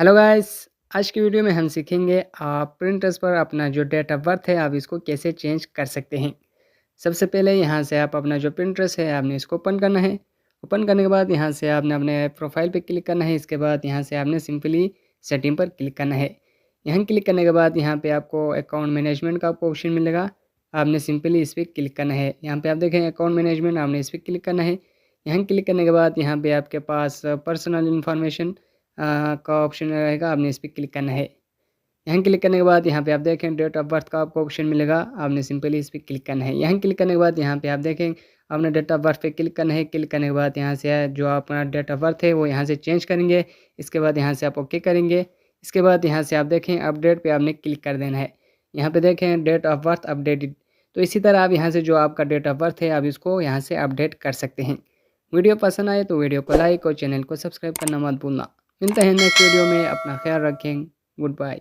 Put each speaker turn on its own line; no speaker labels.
Hello guys. आज की video में हम सीखेंगे आप प्रिंटर्स पर अपना जो डेट ऑफ बर्थ है आप इसको कैसे चेंज कर सकते हैं। सबसे पहले यहाँ से आप अपना जो प्रिंटर्स है आपने इसको ओपन करना है। ओपन करने के बाद यहाँ से आपने अपने प्रोफाइल पे क्लिक करना है। इसके बाद यहाँ से आपने सिंपली सेटिंग पर क्लिक करना है। यहाँ क्लिक करने के बाद यहाँ पे आपको अकाउंट मैनेजमेंट का आपको ऑप्शन मिलेगा। आपने सिंपली इस पर क्लिक करना है। यहाँ पे आप देखें अकाउंट मैनेजमेंट, आपने इस पर क्लिक करना है। यहाँ क्लिक करने के बाद यहाँ पे आपके पास पर्सनल इन्फॉर्मेशन का ऑप्शन रहेगा, आपने इस पर क्लिक करना है। यहाँ क्लिक करने के बाद यहाँ पे आप देखें डेट ऑफ बर्थ का आपको ऑप्शन मिलेगा, आपने सिंपली इस पर क्लिक करना है। यहाँ क्लिक करने के बाद यहाँ पे आप देखें आपने डेट ऑफ बर्थ पे क्लिक करना है। क्लिक करने के बाद यहाँ से जो अपना डेट ऑफ बर्थ है वो यहाँ से चेंज करेंगे। इसके बाद यहाँ से आप ओके करेंगे। इसके बाद यहाँ से आप देखें अपडेट पे आपने क्लिक कर देना है। यहाँ पे देखें डेट ऑफ बर्थ अपडेटेड। तो इसी तरह आप यहाँ से जो आपका डेट ऑफ बर्थ है आप इसको यहाँ से अपडेट कर सकते हैं। वीडियो पसंद आए तो वीडियो को लाइक और चैनल को सब्सक्राइब करना मत भूलना। मिलते हैं नेक्स्ट वीडियो में। अपना ख्याल रखें। Good bye.